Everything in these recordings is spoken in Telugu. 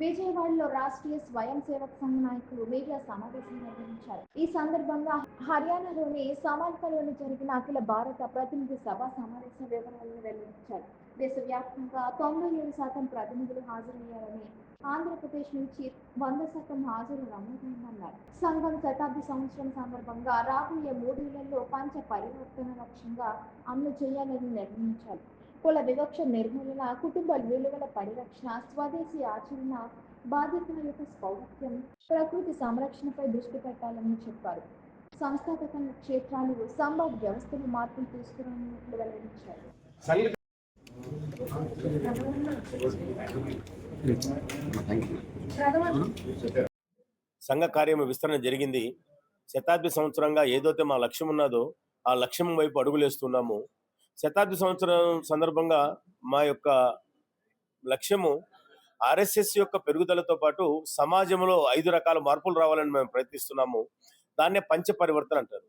విజయవాడలో రాష్ట్రీయ స్వయం సేవక్ సంఘ నాయకులు మీడియా సమావేశం నిర్వహించారు. ఈ సందర్భంగా హర్యానాలోని సమాల్పల్లిలో జరిగిన అఖిల భారత ప్రతినిధి సభ సమావేశ వివరాలను వెల్లడించారు. దేశవ్యాప్తంగా 97% ప్రతినిధులు హాజరయ్యారని, ఆంధ్రప్రదేశ్ నుంచి 100% హాజరు నమోదైందన్నారు. సంఘం శతాబ్ది సంవత్సరం సందర్భంగా రాబోయే 3 ఏళ్లలో పంచ పరివర్తన లక్ష్యంగా అమలు చేయాలని నిర్ణయించారు. కుల వివక్ష నిర్మూలన, కుటుంబ విలువల పరిరక్షణ, స్వదేశీ ఆచరణ, బాధ్యతాయుత పౌరత్వం, ప్రకృతి సంరక్షణపై దృష్టి పెట్టాలని చెప్పారు. సంస్థాగత క్షేత్రాలు, సంవాద వ్యవస్థలు మార్పులు తీసుకురానున్నట్లు వెల్లడించారు. సంఘ కార్యము విస్తరణ జరిగింది. శతాబ్ది సంవత్సరంగా ఏదైతే మా లక్ష్యం ఉన్నదో ఆ లక్ష్యం వైపు అడుగులేస్తున్నాము. శతాబ్ది సంవత్సరం సందర్భంగా మా యొక్క లక్ష్యము ఆర్ఎస్ఎస్ యొక్క పెరుగుదలతో పాటు సమాజంలో 5 రకాల మార్పులు రావాలని మేము ప్రయత్నిస్తున్నాము. దాన్నే పంచ పరివర్తన అంటారు.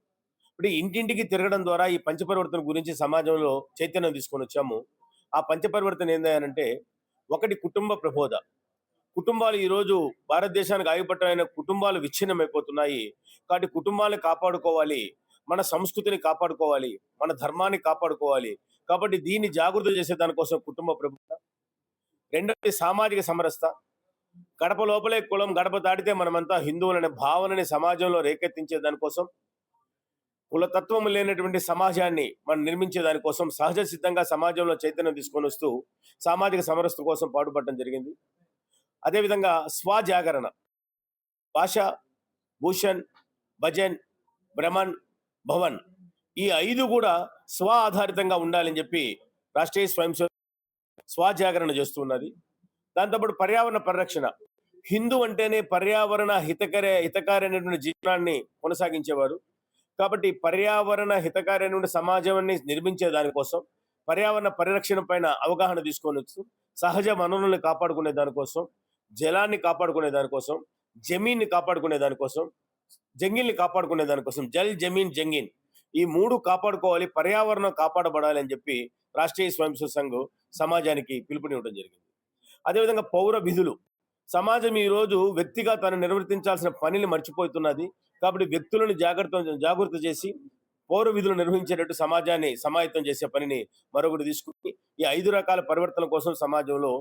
ఇప్పుడు ఇంటింటికి తిరగడం ద్వారా ఈ పంచ పరివర్తన గురించి సమాజంలో చైతన్యం తీసుకొని వచ్చాము. ఆ పంచ పరివర్తన ఏంటంటే, ఒకటి కుటుంబ ప్రబోధ. కుటుంబాలు ఈరోజు భారతదేశానికి ఆగిపట్టమైన కుటుంబాలు విచ్ఛిన్నమైపోతున్నాయి. కాబట్టి కుటుంబాలను కాపాడుకోవాలి, మన సంస్కృతిని కాపాడుకోవాలి, మన ధర్మాన్ని కాపాడుకోవాలి. కాబట్టి దీన్ని జాగృతి చేసే దానికోసం కుటుంబ ప్రబోధ. రెండవది సామాజిక సమరసత. గడప లోపలే కులం గడప దాటితే మనమంతా హిందువులనే భావనని సమాజంలో రేకెత్తించే దానికోసం, కులతత్వం లేనటువంటి సమాజాన్ని మనం నిర్మించే దానికోసం సహజ సిద్ధంగా సమాజంలో చైతన్యం తీసుకొని వస్తూ సామాజిక సమరసత కోసం పాటుపడటం జరిగింది. అదేవిధంగా స్వజాగరణ. భాష, భూషణ్, భజన్, బ్రహ్మన్, భవన్ ఈ 5 కూడా స్వ ఆధారితంగా ఉండాలని చెప్పి రాష్ట్రీయ స్వయం స్వజాగరణ చేస్తున్నది. దాంతోపాటు పర్యావరణ పరిరక్షణ. హిందూ అంటేనే పర్యావరణ హితకారి అనేటువంటి జీవనాన్ని కొనసాగించేవారు. కాబట్టి పర్యావరణ హితకారి అనేటువంటి సమాజాన్ని నిర్మించే దానికోసం, పర్యావరణ పరిరక్షణ పైన అవగాహన తీసుకొని సహజ వనరులను కాపాడుకునే దానికోసం, జలాన్ని కాపాడుకునే దానికోసం, జమీన్ని కాపాడుకునే దానికోసం, జంగిల్ని కాపాడుకునే దానికోసం, జల్ జమీన్ జంగిన్ ఈ 3 కాపాడుకోవాలి, పర్యావరణం కాపాడబడాలి అని చెప్పి రాష్ట్రీయ స్వయం సేవక్ సంఘ్ సమాజానికి పిలుపునివ్వడం జరిగింది. అదేవిధంగా పౌర విధులు. సమాజం ఈరోజు వ్యక్తిగా తను నిర్వర్తించాల్సిన పనిని మర్చిపోతున్నది. కాబట్టి వ్యక్తులను జాగృత చేసి పౌర విధులు నిర్వహించేటట్టు సమాజాన్ని సమాయత్తం చేసే పనిని మరొకటి తీసుకుని ఈ 5 రకాల పరివర్తన కోసం సమాజంలో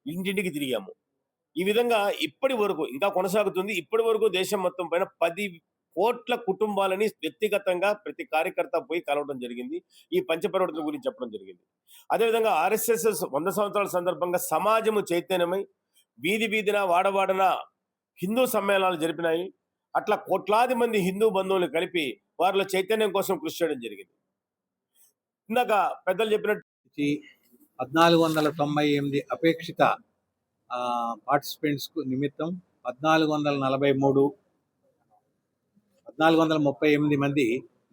ఇంటింటికి తిరిగాము. ఈ విధంగా ఇప్పటి వరకు ఇంకా కొనసాగుతుంది. ఇప్పటి వరకు దేశం మొత్తం పైన 10 కోట్ల కుటుంబాలని వ్యక్తిగతంగా ప్రతి కార్యకర్త పోయి కలవడం జరిగింది. ఈ పంచపరివర్తన గురించి చెప్పడం జరిగింది. అదేవిధంగా ఆర్ఎస్ఎస్ 100 సంవత్సరాల సందర్భంగా సమాజము చైతన్యమై వీధి వీధిన వాడవాడన హిందూ సమ్మేళనాలు జరిపినాయి. అట్లా కోట్లాది మంది హిందూ బంధువులు కలిపి వారిలో చైతన్యం కోసం కృషి చేయడం జరిగింది. ఇందాక పెద్దలు చెప్పినట్టు 1498 అపేక్షిత పార్టిసిపెంట్స్ నిమిత్తం 1438 మంది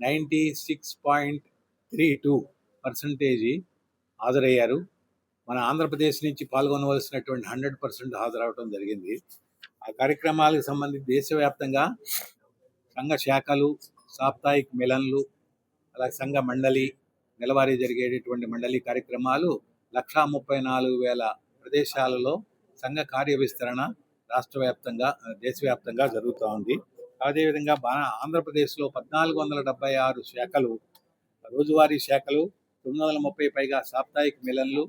96.32% హాజరయ్యారు. మన ఆంధ్రప్రదేశ్ నుంచి పాల్గొనవలసినటువంటి 100% హాజరవడం జరిగింది. ఆ కార్యక్రమాలకు సంబంధించి దేశవ్యాప్తంగా సంఘ శాఖలు, సాప్తాహిక మిలన్లు, అలాగే సంఘ మండలి, నెలవారీ జరిగేటటువంటి మండలి కార్యక్రమాలు 134,000 ప్రదేశాలలో సంఘ కార్య విస్తరణ రాష్ట్ర వ్యాప్తంగా, దేశవ్యాప్తంగా జరుగుతూ ఉంది. అదేవిధంగా ఆంధ్రప్రదేశ్లో 1476 శాఖలు, రోజువారీ శాఖలు, 930 పైగా సాప్తాహిక మిలన్లు,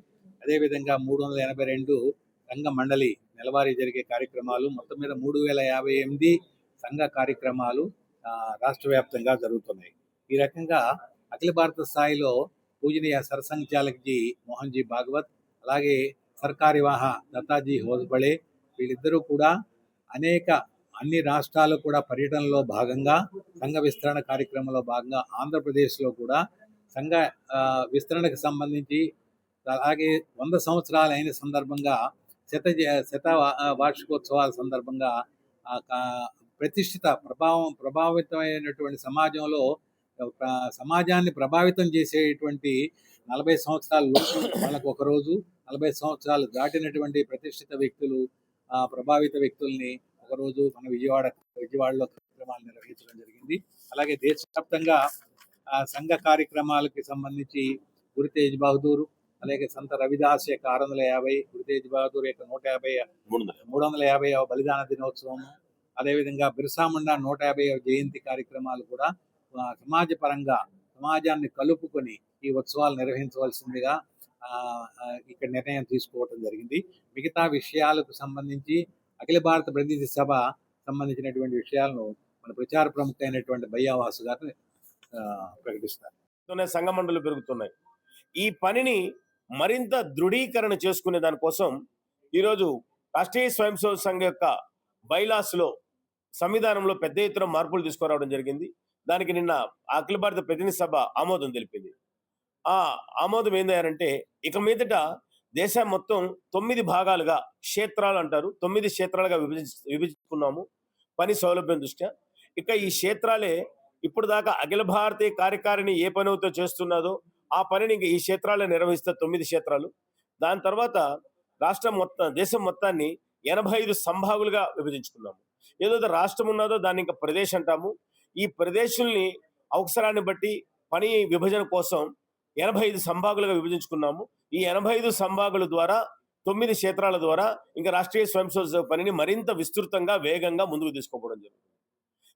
అదేవిధంగా 382 సంఘ మండలి నెలవారీ జరిగే కార్యక్రమాలు, మొత్తం మీద 3058 సంఘ కార్యక్రమాలు రాష్ట్ర వ్యాప్తంగా జరుగుతున్నాయి. ఈ రకంగా అఖిల భారత స్థాయిలో పూజనీయ సరసంఘచాలక్జీ మోహన్జీ భాగవత్, అలాగే సర్కారీ వాహ దత్తాజీ హోస్బళే వీళ్ళిద్దరూ కూడా అన్ని రాష్ట్రాలు కూడా పర్యటనలో భాగంగా, సంఘ విస్తరణ కార్యక్రమంలో భాగంగా ఆంధ్రప్రదేశ్లో కూడా సంఘ విస్తరణకు సంబంధించి, అలాగే 100 సంవత్సరాలు అయిన సందర్భంగా శత వార్షికోత్సవాల సందర్భంగా ప్రభావితమైనటువంటి సమాజంలో సమాజాన్ని ప్రభావితం చేసేటువంటి 40 సంవత్సరాలు వాళ్ళకు ఒకరోజు, 40 సంవత్సరాలు దాటినటువంటి ప్రతిష్ఠిత వ్యక్తులు, ప్రభావిత వ్యక్తుల్ని ఒకరోజు మన విజయవాడలో కార్యక్రమాలు నిర్వహించడం జరిగింది. అలాగే దేశవ్యాప్తంగా సంఘ కార్యక్రమాలకి సంబంధించి గురు తేజ్ బహదూర్, అలాగే సంత రవిదాస్ యొక్క 650, గురు తేజ్ బహదూర్ యొక్క 150, 350వ బలిదాన దినోత్సవం, అదేవిధంగా బిర్సా ముండా 150వ జయంతి కార్యక్రమాలు కూడా సమాజ పరంగా సమాజాన్ని కలుపుకొని ఈ ఉత్సవాలు నిర్వహించవలసిందిగా ఇక్కడ నిర్ణయం తీసుకోవడం జరిగింది. మిగతా విషయాలకు సంబంధించి అఖిల భారత ప్రతినిధి సభ సంబంధించినటువంటి విషయాలను మన ప్రచార ప్రముఖ అయినటువంటి బయ్యావాసు గారు ప్రకటిస్తారు. సంఘ మండలు పెరుగుతున్నాయి. ఈ పనిని మరింత దృఢీకరణ చేసుకునే దానికోసం ఈరోజు రాష్ట్రీయ స్వయం సేవక సంఘ యొక్క బైలాస్లో సంవిధానంలో పెద్ద ఎత్తున మార్పులు తీసుకురావడం జరిగింది. దానికి నిన్న అఖిల భారత ప్రతినిధి సభ ఆమోదం తెలిపింది. ఆ ఆమోదం ఏంటంటే ఇక మీదట దేశం మొత్తం 9 భాగాలుగా, క్షేత్రాలు అంటారు, 9 క్షేత్రాలుగా విభజించుకున్నాము పని సౌలభ్యం దృష్ట్యా. ఇక ఈ క్షేత్రాలే ఇప్పుడు దాకా అఖిల భారతీయ కార్యకారిణి ఏ పని అవుతో చేస్తున్నదో ఆ పనిని ఈ క్షేత్రాలే నిర్వహిస్తే 9 క్షేత్రాలు. దాని తర్వాత దేశం మొత్తాన్ని 85 సంభాగులుగా విభజించుకున్నాము. ఏదైతే రాష్ట్రం ఉన్నదో దాన్ని ఇంకా ప్రదేశ్ అంటాము. ఈ ప్రదేశాలని అవసరాన్ని బట్టి పని విభజన కోసం 85 సంభాగులుగా విభజించుకున్నాము. ఈ 85 సంభాగుల ద్వారా 9 క్షేత్రాల ద్వారా ఇంకా రాష్ట్రీయ స్వయం సేవక పనిని మరింత విస్తృతంగా వేగంగా ముందుకు తీసుకోవడం జరుగుతుంది.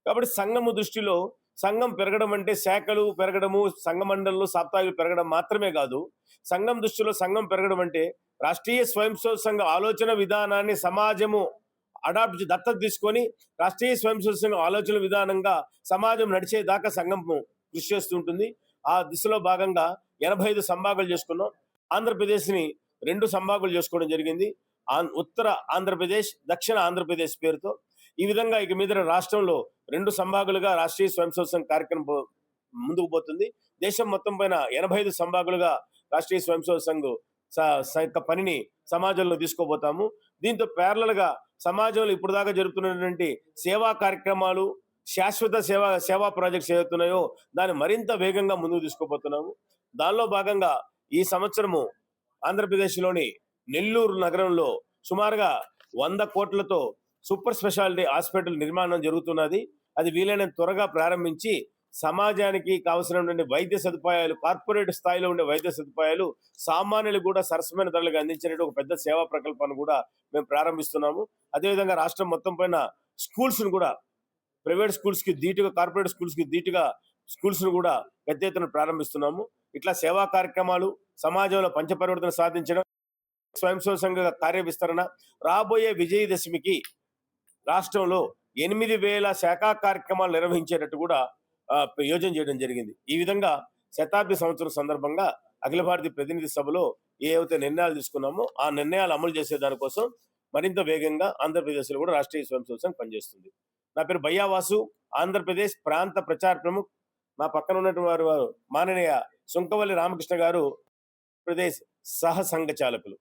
కాబట్టి సంఘము దృష్టిలో సంఘం పెరగడం అంటే శాఖలు పెరగడము, సంఘ మండళ్ళు సాప్తాహికులు పెరగడం మాత్రమే కాదు. సంఘం దృష్టిలో సంఘం పెరగడం అంటే రాష్ట్రీయ స్వయం సేవక సంఘ ఆలోచన విధానాన్ని సమాజము దత్తత తీసుకొని రాష్ట్రీయ స్వయం సేవక సంఘ ఆలోచన విధానంగా సమాజం నడిచేదాకా సంఘం కృషి చేస్తుంటుంది. ఆ దిశలో భాగంగా 85 సంభాగాలు చేసుకున్నాం. ఆంధ్రప్రదేశ్ని 2 సంభాగాలు చేసుకోవడం జరిగింది. ఉత్తర ఆంధ్రప్రదేశ్, దక్షిణ ఆంధ్రప్రదేశ్ పేరుతో. ఈ విధంగా ఇక మీద రాష్ట్రంలో 2 సంభాగాలుగా రాష్ట్రీయ స్వయం సేవక సంఘ కార్యక్రమం ముందుకు పోతుంది. దేశం మొత్తం పైన 85 సంభాగాలుగా రాష్ట్రీయ స్వయం సేవక సంఘ పనిని సమాజంలో తీసుకోబోతాము. దీంతో ప్యారలల్ గా సమాజంలో ఇప్పుడు దాకా జరుగుతున్నటువంటి సేవా కార్యక్రమాలు, శాశ్వత సేవా ప్రాజెక్ట్స్ ఏవైతున్నాయో దాన్ని మరింత వేగంగా ముందుకు తీసుకోబోతున్నాము. దానిలో భాగంగా ఈ సంవత్సరము ఆంధ్రప్రదేశ్లోని నెల్లూరు నగరంలో సుమారుగా 100 కోట్లతో సూపర్ స్పెషాలిటీ హాస్పిటల్ నిర్మాణం జరుగుతున్నది. అది వీలైనంత త్వరగా ప్రారంభించి సమాజానికి కావలసినటువంటి వైద్య సదుపాయాలు, కార్పొరేట్ స్థాయిలో ఉండే వైద్య సదుపాయాలు సామాన్యులు కూడా సరసమైన ధరలకు అందించేటువంటి ఒక పెద్ద సేవా ప్రకల్పాన్ని కూడా మేము ప్రారంభిస్తున్నాము. అదేవిధంగా రాష్ట్రం మొత్తం పైన స్కూల్స్ ను కూడా, ప్రైవేట్ స్కూల్స్ కి ధీటుగా, కార్పొరేట్ స్కూల్స్ కి ధీటుగా స్కూల్స్ ను కూడా పెద్ద ఎత్తున ప్రారంభిస్తున్నాము. ఇట్లా సేవా కార్యక్రమాలు, సమాజంలో పంచపరివర్తన సాధించడం, స్వయం సేవక సంఘ కార్య విస్తరణ, రాబోయే విజయదశమికి రాష్ట్రంలో 8,000 శాఖా కార్యక్రమాలు నిర్వహించేటట్టు కూడా యోజన చేయడం జరిగింది. ఈ విధంగా శతాబ్ది సంవత్సరం సందర్భంగా అఖిల భారతీయ ప్రతినిధి సభలో ఏవైతే నిర్ణయాలు తీసుకున్నామో ఆ నిర్ణయాలు అమలు చేసే దానికోసం మరింత వేగంగా ఆంధ్రప్రదేశ్లో కూడా రాష్ట్రీయ స్వయం సేవక సంఘం పనిచేస్తుంది. నా పేరు బయ్యావాసు, ఆంధ్రప్రదేశ్ ప్రాంత ప్రచార ప్రముఖ్. నా పక్కన ఉన్నటువంటి వారు మాననీయ సుంకవల్లి రామకృష్ణ గారు, ప్రదేశ్ సహ సంఘ చాలకులు.